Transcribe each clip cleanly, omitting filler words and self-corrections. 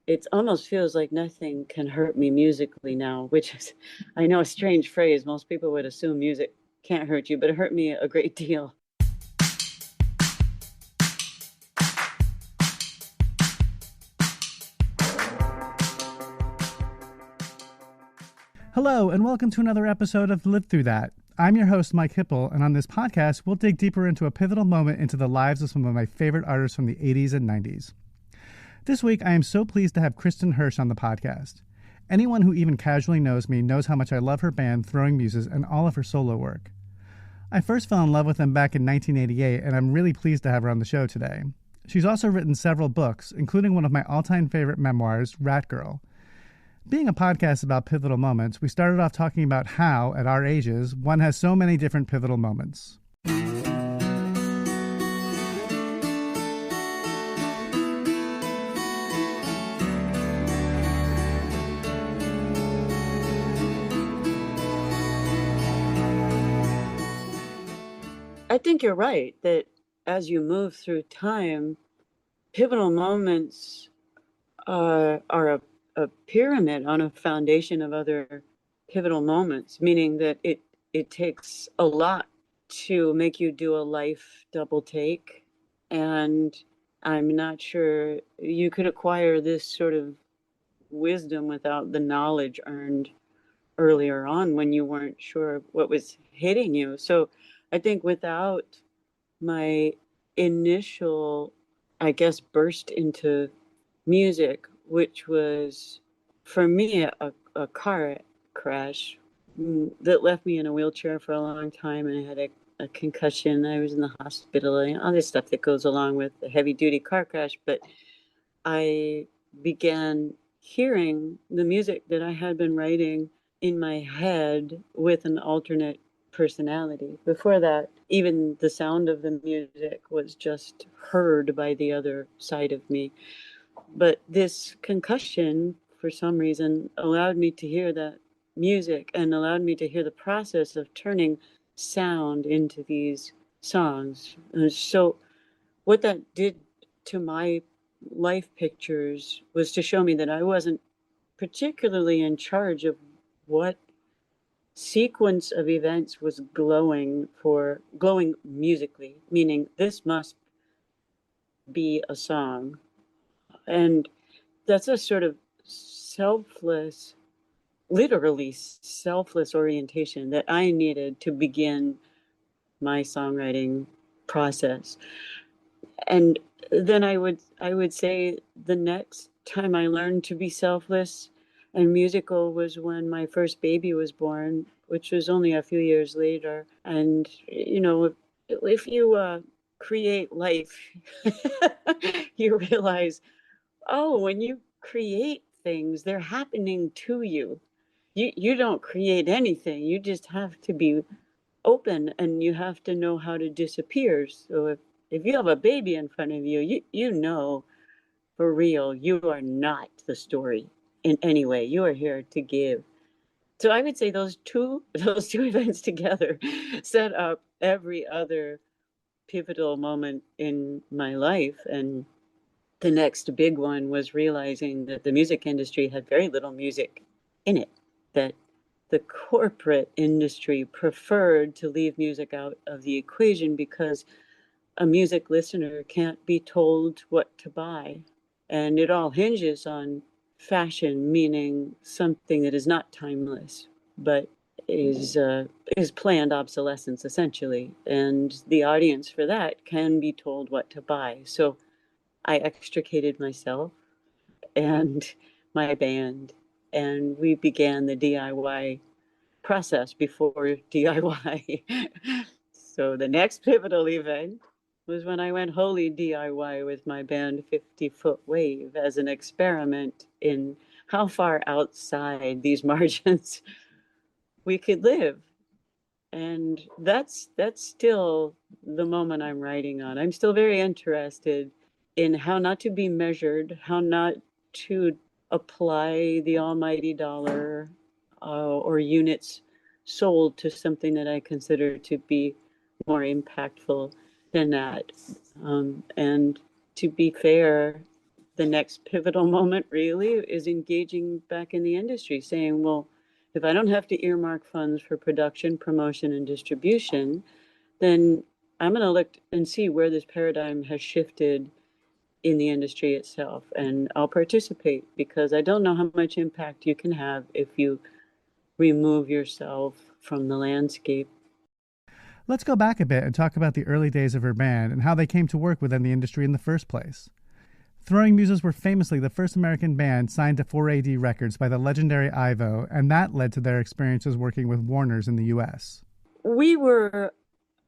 it almost feels like nothing can hurt me musically now, which is, I know, a strange phrase. Most people would assume music can't hurt you, but it hurt me a great deal. Hello, and welcome to another episode of Live Through That. I'm your host, Mike Hipple, and on this podcast, we'll dig deeper into a pivotal moment into the lives of some of my favorite artists from the 80s and 90s. This week, I am so pleased to have Kristin Hersh on the podcast. Anyone who even casually knows me knows how much I love her band, Throwing Muses, and all of her solo work. I first fell in love with them back in 1988, and I'm really pleased to have her on the show today. She's also written several books, including one of my all-time favorite memoirs, Rat Girl. Being a podcast about pivotal moments, we started off talking about how, at our ages, one has so many different pivotal moments. I think you're right that as you move through time, pivotal moments are a pyramid on a foundation of other pivotal moments, meaning that it takes a lot to make you do a life double take. And I'm not sure you could acquire this sort of wisdom without the knowledge earned earlier on when you weren't sure what was hitting you. So I think without my initial, I guess, burst into music, which was for me a car crash that left me in a wheelchair for a long time, and I had a concussion. I was in the hospital and all this stuff that goes along with a heavy duty car crash. But I began hearing the music that I had been writing in my head with an alternate personality. Before that, even the sound of the music was just heard by the other side of me. But this concussion, for some reason, allowed me to hear that music and allowed me to hear the process of turning sound into these songs. And so what that did to my life pictures was to show me that I wasn't particularly in charge of what sequence of events was glowing musically, meaning this must be a song. And that's a sort of selfless, literally selfless orientation that I needed to begin my songwriting process. And then I would say the next time I learned to be selfless and musical was when my first baby was born, which was only a few years later. And if you create life, you realize, oh, when you create things, they're happening to you. You don't create anything. You just have to be open, and you have to know how to disappear. So if you have a baby in front of you, you know for real you are not the story in any way. You are here to give. So I would say those two events together set up every other pivotal moment in my life. And the next big one was realizing that the music industry had very little music in it, that the corporate industry preferred to leave music out of the equation because a music listener can't be told what to buy. And it all hinges on fashion, meaning something that is not timeless, but is planned obsolescence essentially. And the audience for that can be told what to buy. So I extricated myself and my band, and we began the DIY process before DIY. So the next pivotal event was when I went wholly DIY with my band 50 Foot Wave as an experiment in how far outside these margins we could live. And that's still the moment I'm writing on. I'm still very interested in how not to be measured, how not to apply the almighty dollar or units sold to something that I consider to be more impactful than that. And to be fair, the next pivotal moment really is engaging back in the industry, saying, well, if I don't have to earmark funds for production, promotion, and distribution, then I'm going to look and see where this paradigm has shifted in the industry itself. And I'll participate because I don't know how much impact you can have if you remove yourself from the landscape. Let's go back a bit and talk about the early days of her band and how they came to work within the industry in the first place. Throwing Muses were famously the first American band signed to 4AD Records by the legendary Ivo, and that led to their experiences working with Warner's in the U.S. We were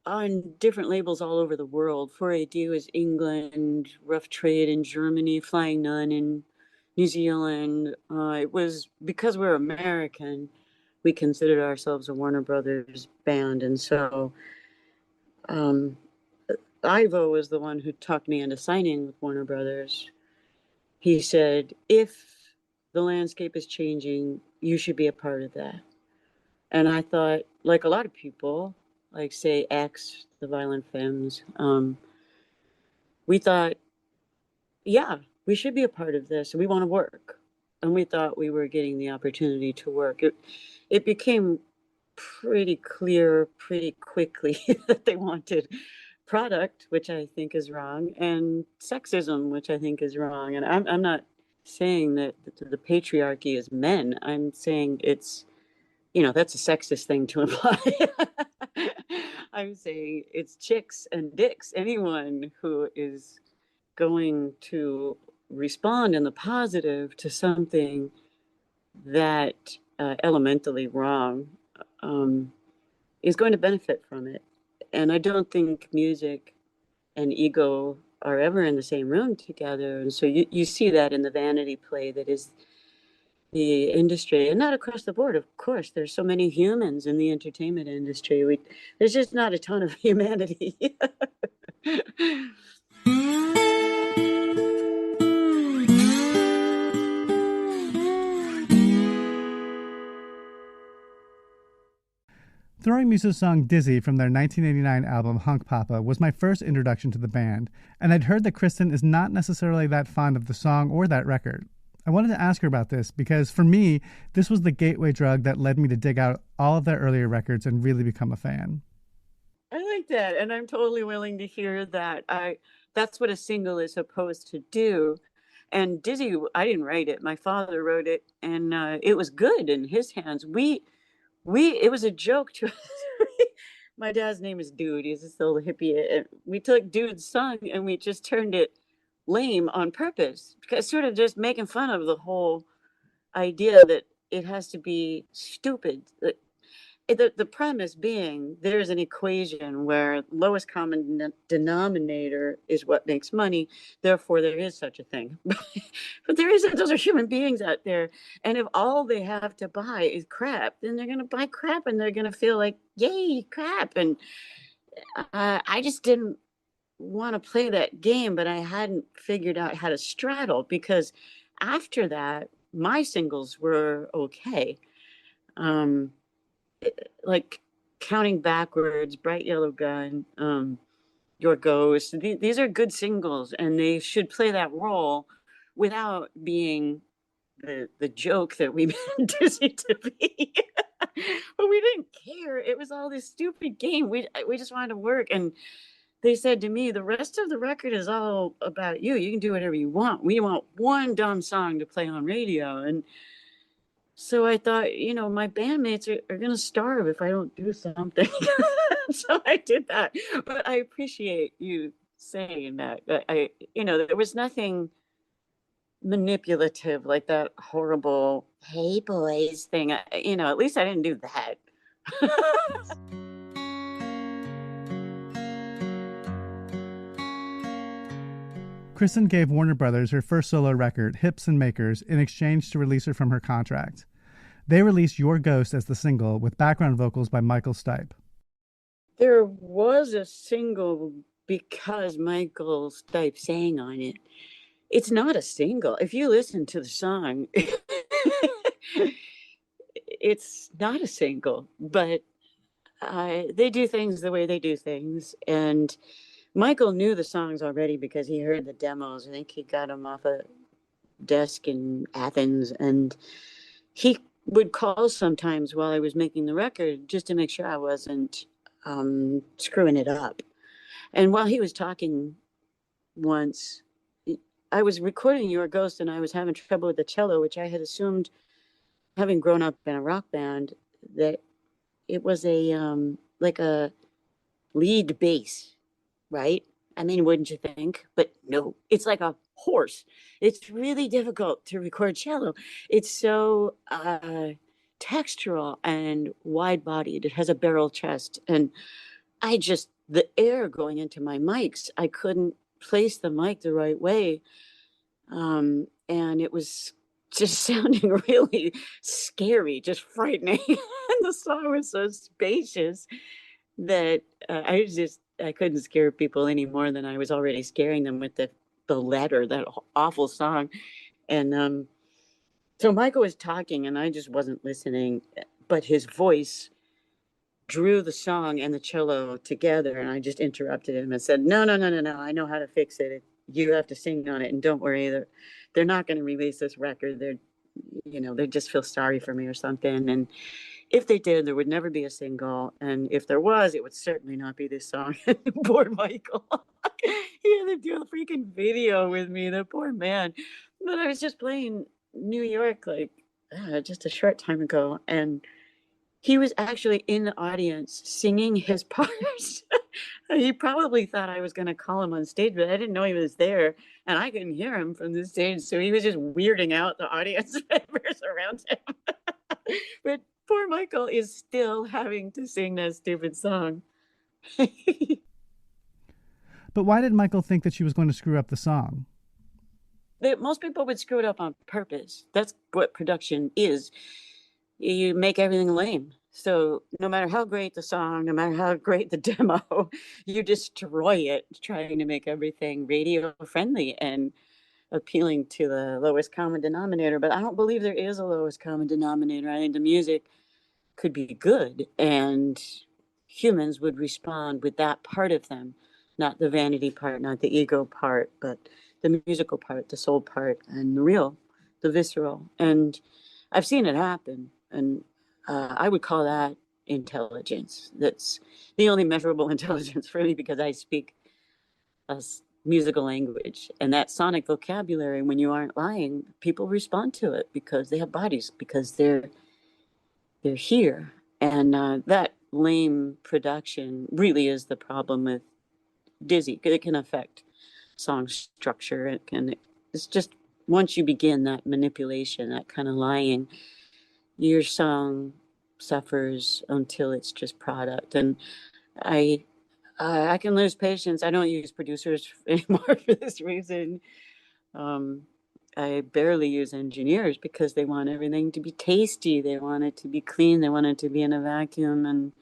on different labels all over the world. 4AD was England, Rough Trade in Germany, Flying Nun in New Zealand. It was because we're American, we considered ourselves a Warner Brothers band. And so Ivo was the one who talked me into signing with Warner Brothers. He said, if the landscape is changing, you should be a part of that. And I thought, like a lot of people, like say X, the Violent Femmes, we thought, yeah, we should be a part of this. We want to work. And we thought we were getting the opportunity to work. It became pretty clear pretty quickly that they wanted product, which I think is wrong, and sexism, which I think is wrong. And I'm not saying that the patriarchy is men. I'm saying it's, that's a sexist thing to imply. I'm saying it's chicks and dicks. Anyone who is going to respond in the positive to something that elementally wrong is going to benefit from it. And I don't think music and ego are ever in the same room together. And so you see that in the vanity play that is the industry, and not across the board, of course. There's so many humans in the entertainment industry. There's just not a ton of humanity. Throwing Muses' song Dizzy from their 1989 album Hunk Papa was my first introduction to the band, and I'd heard that Kristin is not necessarily that fond of the song or that record. I wanted to ask her about this because, for me, this was the gateway drug that led me to dig out all of their earlier records and really become a fan. I like that, and I'm totally willing to hear that. That's what a single is supposed to do. And Dizzy, I didn't write it. My father wrote it, and it was good in his hands. It was a joke to us. My dad's name is Dude. He's this little hippie. We took Dude's song and we just turned it lame on purpose, because sort of just making fun of the whole idea that it has to be stupid. The premise being there's an equation where lowest common denominator is what makes money. Therefore, there is such a thing. But there isn't. Those are human beings out there. And if all they have to buy is crap, then they're going to buy crap and they're going to feel like, yay, crap. And I just didn't want to play that game, but I hadn't figured out how to straddle, because after that, my singles were okay. Like Counting Backwards, Bright Yellow Gun, Your Ghost. These are good singles, and they should play that role without being the joke that we meant Dizzy to be. But we didn't care. It was all this stupid game. We just wanted to work. And they said to me, the rest of the record is all about you. You can do whatever you want. We want one dumb song to play on radio. And so I thought, my bandmates are going to starve if I don't do something. So I did that. But I appreciate you saying that. There was nothing manipulative like that horrible, hey boys thing. At least I didn't do that. Kristin gave Warner Brothers her first solo record, Hips and Makers, in exchange to release her from her contract. They released Your Ghost as the single, with background vocals by Michael Stipe. There was a single because Michael Stipe sang on it. It's not a single. If you listen to the song, it's not a single, but they do things the way they do things. And Michael knew the songs already because he heard the demos. I think he got them off of desk in Athens, and he would call sometimes while I was making the record just to make sure I wasn't screwing it up. And while he was talking once, I was recording Your Ghost, and I was having trouble with the cello, which I had assumed, having grown up in a rock band, that it was like a lead bass, right? I mean, wouldn't you think? But no, it's like a horse. It's really difficult to record cello. It's so textural and wide-bodied. It has a barrel chest, and the air going into my mics, I couldn't place the mic the right way, and it was just sounding really scary, just frightening. And the song was so spacious that I couldn't scare people any more than I was already scaring them with the letter, that awful song. And so Michael was talking, and I just wasn't listening, but his voice drew the song and the cello together, and I just interrupted him and said, no, I know how to fix it. You have to sing on it, and don't worry, they're not going to release this record. They just feel sorry for me or something. And if they did, there would never be a single. And if there was, it would certainly not be this song. Poor Michael. He had to do a freaking video with me, the poor man. But I was just playing New York just a short time ago, and he was actually in the audience singing his parts. He probably thought I was going to call him on stage, but I didn't know he was there, and I couldn't hear him from the stage. So he was just weirding out the audience members around him. But poor Michael is still having to sing that stupid song. But why did Michael think that she was going to screw up the song? Most people would screw it up on purpose. That's what production is. You make everything lame. So no matter how great the song, no matter how great the demo, you destroy it, trying to make everything radio friendly and appealing to the lowest common denominator. But I don't believe there is a lowest common denominator. I think the music could be good, and humans would respond with that part of them, not the vanity part, not the ego part, but the musical part, the soul part, and the real, the visceral. And I've seen it happen. And I would call that intelligence. That's the only measurable intelligence for me, because I speak a musical language. And that sonic vocabulary, when you aren't lying, people respond to it because they have bodies, because they're here. And that lame production really is the problem with Dizzy. It can affect song structure. It's just, once you begin that manipulation, that kind of lying, your song suffers until it's just product. And I can lose patience. I don't use producers anymore for this reason. I barely use engineers because they want everything to be tasty. They want it to be clean. They want it to be in a vacuum. And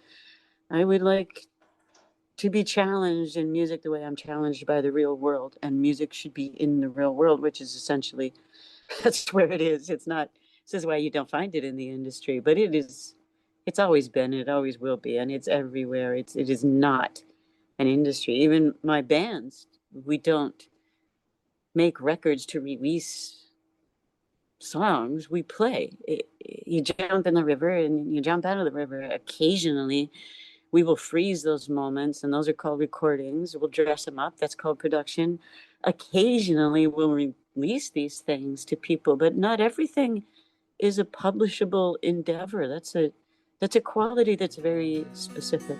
I would like to be challenged in music the way I'm challenged by the real world. And music should be in the real world, which is essentially, that's where it is. It's not, this is why you don't find it in the industry, but it's always been, it always will be, and it's everywhere. It is not an industry. Even my bands, we don't make records to release songs. We play. You jump in the river and you jump out of the river. Occasionally, we will freeze those moments, and those are called recordings. We'll dress them up. That's called production. Occasionally, we'll release these things to people, but not everything is a publishable endeavor. That's a quality that's very specific.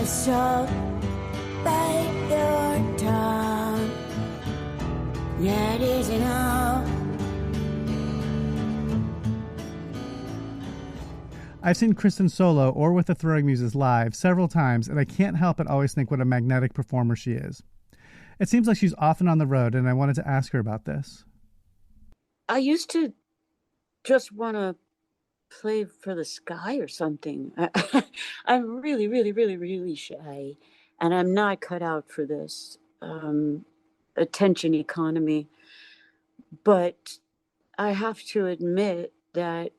Salt, bite your tongue. That isn't all. I've seen Kristin solo or with the Throwing Muses live several times, and I can't help but always think what a magnetic performer she is. It seems like she's often on the road, and I wanted to ask her about this. I used to just want to play for the sky or something. I'm really, really, really, really shy, and I'm not cut out for this attention economy. But I have to admit that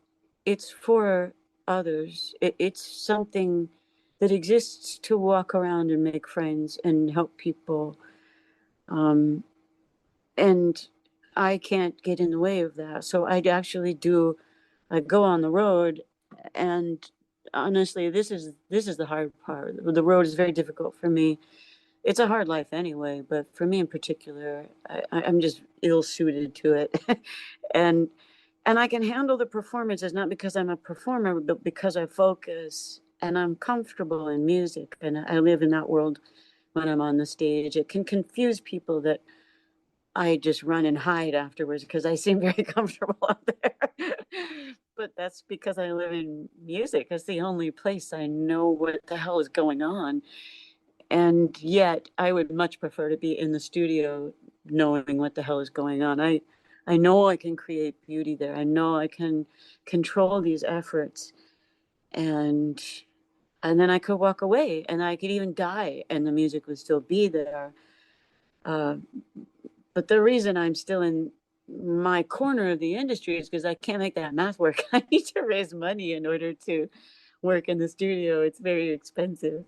it's for others. It's something that exists to walk around and make friends and help people. Um, and I can't get in the way of that. So I go on the road, and honestly, this is the hard part. The road is very difficult for me. It's a hard life anyway, but for me in particular, I'm just ill suited to it. and and I can handle the performances not because I'm a performer, but because I focus and I'm comfortable in music and I live in that world when I'm on the stage. It can confuse people that I just run and hide afterwards because I seem very comfortable up there. But that's because I live in music. That's the only place I know what the hell is going on. And yet I would much prefer to be in the studio knowing what the hell is going on. I know I can create beauty there. I know I can control these efforts, and then I could walk away and I could even die and the music would still be there. Uh, but the reason I'm still in my corner of the industry is because I can't make that math work. I need to raise money in order to work in the studio. It's very expensive.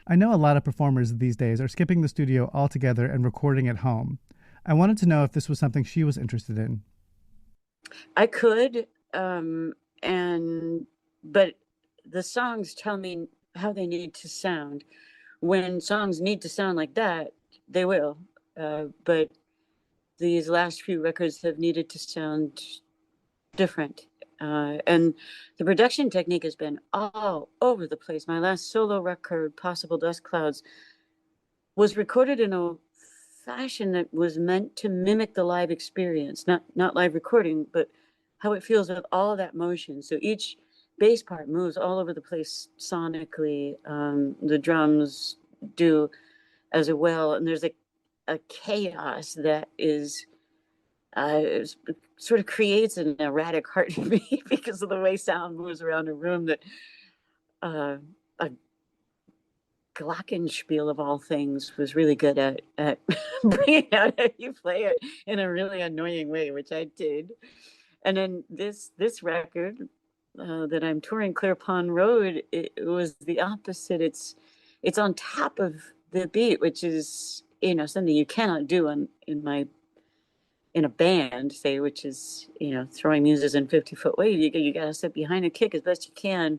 I know a lot of performers these days are skipping the studio altogether and recording at home. I wanted to know if this was something she was interested in. I could, and but the songs tell me how they need to sound. When songs need to sound like that, they will. But these last few records have needed to sound different. And the production technique has been all over the place. My last solo record, Possible Dust Clouds, was recorded in a fashion that was meant to mimic the live experience, not live recording, but how it feels with all that motion. So each bass part moves all over the place sonically. The drums do as well, and there's a chaos that is sort of creates an erratic heartbeat because of the way sound moves around a room. That a glockenspiel of all things was really good at bringing out how you play it in a really annoying way, which I did. And then this record that I'm touring, Clear Pond Road, it was the opposite. It's on top of the beat, which is something you cannot do in a band, say, which is Throwing Muses in 50-foot wave. You got to sit behind a kick as best you can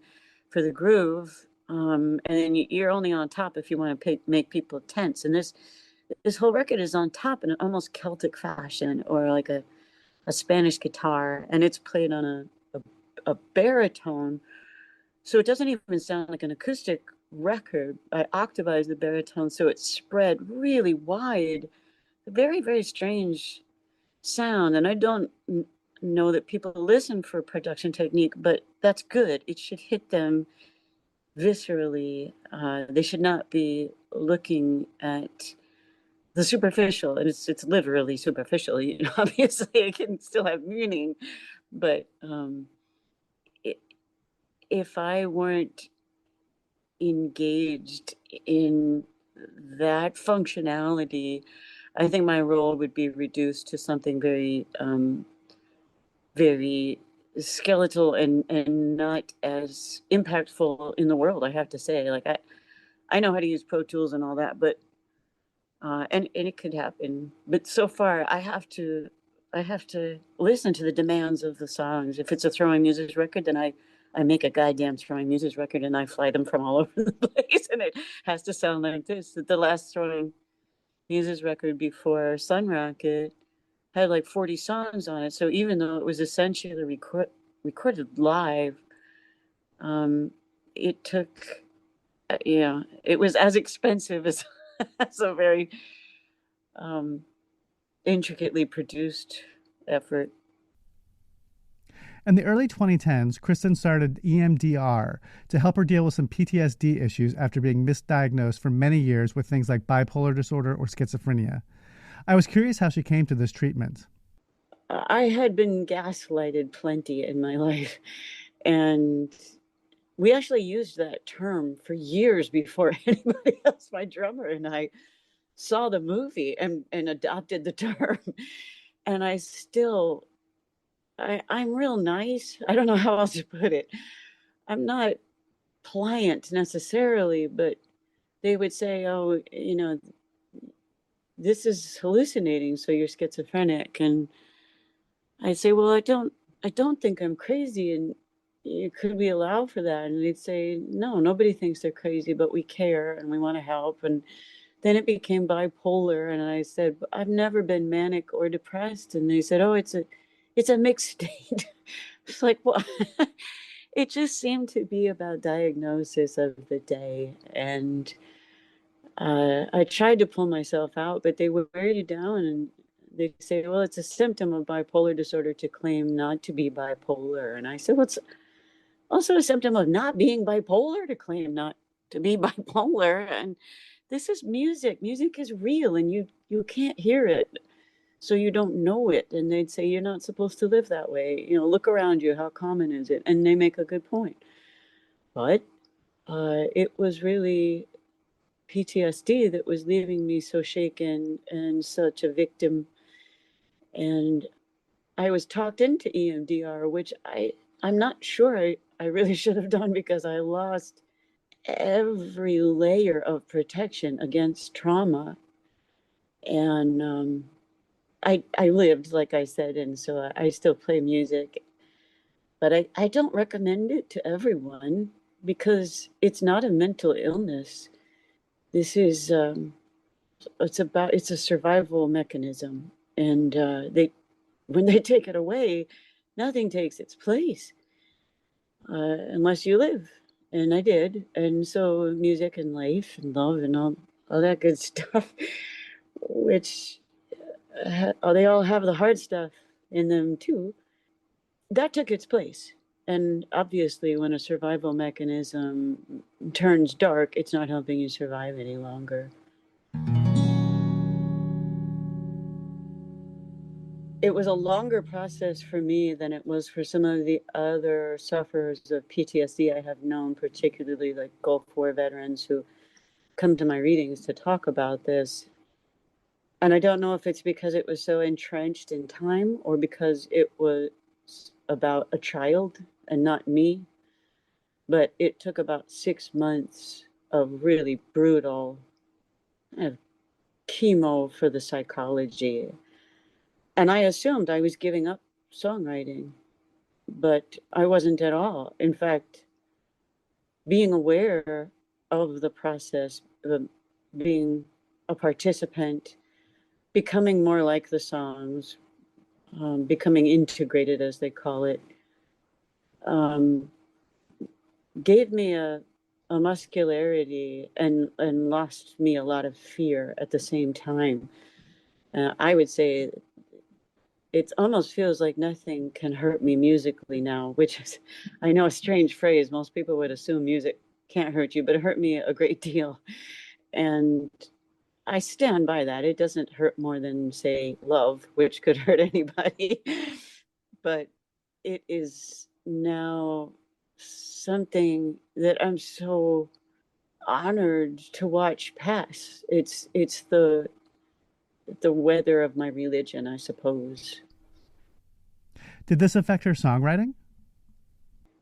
for the groove, and then you're only on top if you want to make people tense. And this whole record is on top in an almost Celtic fashion, or like a Spanish guitar, and it's played on a baritone, so it doesn't even sound like an acoustic record. I octavized the baritone so it's spread really wide. A very, very strange sound, and I don't know that people listen for production technique, but that's good. It should hit them viscerally. They should not be looking at the superficial, and it's literally superficial. Obviously it can still have meaning, but if I weren't engaged in that functionality, I think my role would be reduced to something very, very skeletal and not as impactful in the world. I have to say, like I know how to use Pro Tools and all that, but and it could happen. But so far, I have to listen to the demands of the songs. If it's a Throwing Muses record, then I make a goddamn Throwing Muses record and I fly them from all over the place, and it has to sound like this. The last Throwing Muses record before Sun Rocket had like 40 songs on it. So even though it was essentially recorded live, it took, it was as expensive as, as a very intricately produced effort. In the early 2010s, Kristin started EMDR to help her deal with some PTSD issues after being misdiagnosed for many years with things like bipolar disorder or schizophrenia. I was curious how she came to this treatment. I had been gaslighted plenty in my life. And we actually used that term for years before anybody else, my drummer and I, saw the movie and adopted the term. And I'm real nice. I don't know how else to put it. I'm not pliant necessarily, but they would say, oh, this is hallucinating, so you're schizophrenic. And I'd say, well, I don't think I'm crazy. And could we allow for that? And they'd say, no, nobody thinks they're crazy, but we care and we want to help. And then it became bipolar. And I said, I've never been manic or depressed. And they said, oh, it's a mixed state. It's like, well, it just seemed to be about diagnosis of the day. And I tried to pull myself out, but they would wear you down, and they say, well, it's a symptom of bipolar disorder to claim not to be bipolar. And I said, well, it's also a symptom of not being bipolar to claim not to be bipolar. And this is music. Music is real, and you can't hear it, so you don't know it. And they'd say, you're not supposed to live that way. Look around you. How common is it? And they make a good point. But it was really PTSD that was leaving me so shaken and such a victim. And I was talked into EMDR, which I'm not sure I really should have done, because I lost every layer of protection against trauma. And I lived, like I said, and so I still play music. But I don't recommend it to everyone, because it's not a mental illness. This is it's a survival mechanism, and when they take it away, nothing takes its place, unless you live. And I did. And so music and life and love and all that good stuff, which they all have the hard stuff in them too, that took its place. And obviously, when a survival mechanism turns dark, it's not helping you survive any longer. It was a longer process for me than it was for some of the other sufferers of PTSD I have known, particularly like Gulf War veterans who come to my readings to talk about this. And I don't know if it's because it was so entrenched in time, or because it was about a child and not me. But it took about 6 months of really brutal chemo for the psychology. And I assumed I was giving up songwriting, but I wasn't at all. In fact, being aware of the process, being a participant, becoming more like the songs, becoming integrated, as they call it, gave me a muscularity and lost me a lot of fear at the same time. I would say it almost feels like nothing can hurt me musically now, which is, I know, a strange phrase. Most people would assume music can't hurt you, but it hurt me a great deal. And I stand by that. It doesn't hurt more than, say, love, which could hurt anybody. But it is now something that I'm so honored to watch pass. It's the weather of my religion, I suppose. Did this affect your songwriting?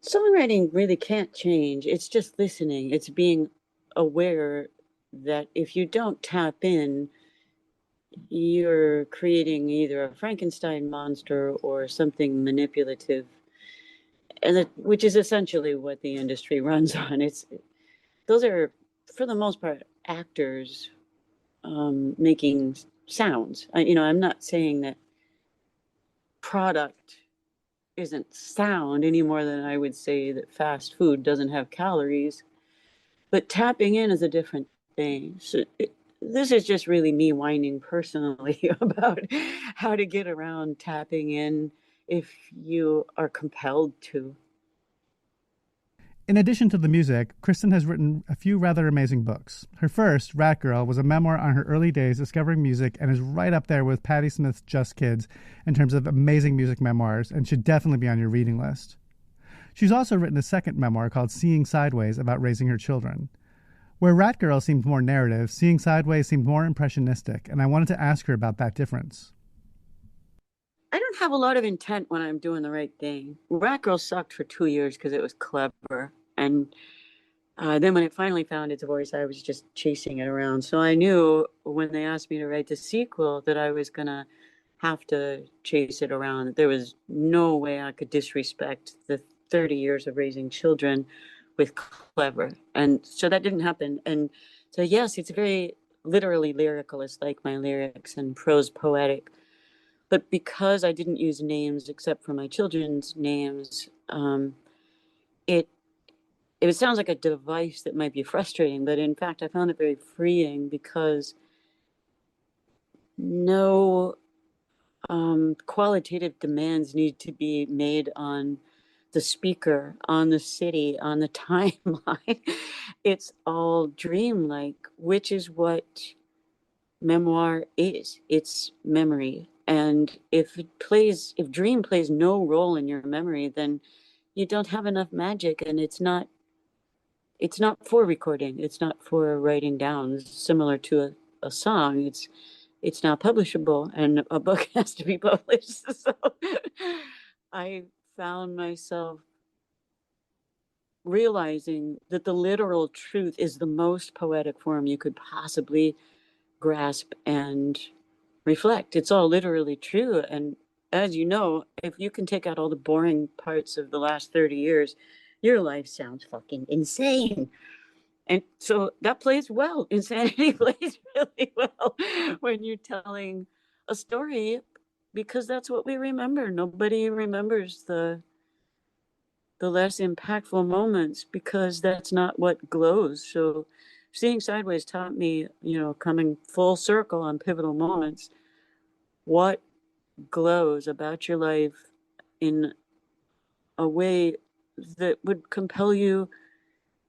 Songwriting really can't change. It's just listening. It's being aware that if you don't tap in, you're creating either a Frankenstein monster or something manipulative, and which is essentially what the industry runs on. Those are, for the most part, actors making sounds. I'm not saying that product isn't sound any more than I would say that fast food doesn't have calories, but tapping in is a different thing. So this is just really me whining personally about how to get around tapping in if you are compelled to. In addition to the music, Kristin has written a few rather amazing books. Her first, Rat Girl, was a memoir on her early days discovering music and is right up there with Patti Smith's Just Kids in terms of amazing music memoirs and should definitely be on your reading list. She's also written a second memoir called Seeing Sideways about raising her children. Where Rat Girl seemed more narrative, Seeing Sideways seemed more impressionistic, and I wanted to ask her about that difference. I don't have a lot of intent when I'm doing the right thing. Rat Girl sucked for 2 years because it was clever. And then when it finally found its voice, I was just chasing it around. So I knew when they asked me to write the sequel that I was going to have to chase it around. There was no way I could disrespect the 30 years of raising children with clever. And so that didn't happen. And so, yes, it's very literally lyrical. It's like my lyrics and prose poetic. But because I didn't use names except for my children's names, it sounds like a device that might be frustrating, but in fact, I found it very freeing because no qualitative demands need to be made on the speaker, on the city, on the timeline. It's all dreamlike, which is what memoir is. It's memory. And if dream plays no role in your memory, then you don't have enough magic, and it's not for recording. It's not for writing down. It's similar to a song. It's not publishable, and a book has to be published. So I found myself realizing that the literal truth is the most poetic form you could possibly grasp and reflect. It's all literally true. And as you know, if you can take out all the boring parts of the last 30 years, your life sounds fucking insane. And so that plays well. Insanity plays really well when you're telling a story, because that's what we remember. Nobody remembers the less impactful moments because that's not what glows. So Seeing Sideways taught me, coming full circle on pivotal moments, what glows about your life in a way that would compel you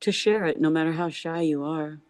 to share it, no matter how shy you are.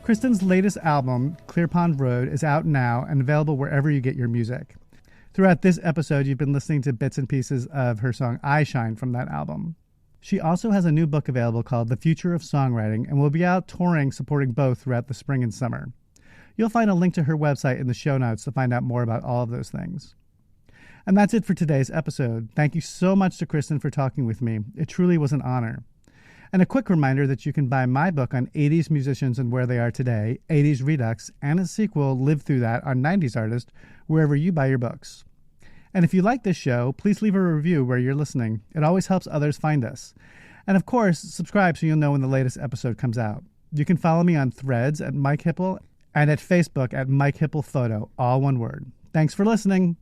Kristin's latest album, Clear Pond Road, is out now and available wherever you get your music. Throughout this episode, you've been listening to bits and pieces of her song Eyeshine from that album. She also has a new book available called The Future of Songwriting and will be out touring supporting both throughout the spring and summer. You'll find a link to her website in the show notes to find out more about all of those things. And that's it for today's episode. Thank you so much to Kristin for talking with me. It truly was an honor. And a quick reminder that you can buy my book on 80s musicians and where they are today, 80s Redux, and its sequel, Live Through That, on 90s artists, wherever you buy your books. And if you like this show, please leave a review where you're listening. It always helps others find us. And of course, subscribe so you'll know when the latest episode comes out. You can follow me on Threads at Mike Hipple and at Facebook at Mike Hipple Photo, all one word. Thanks for listening.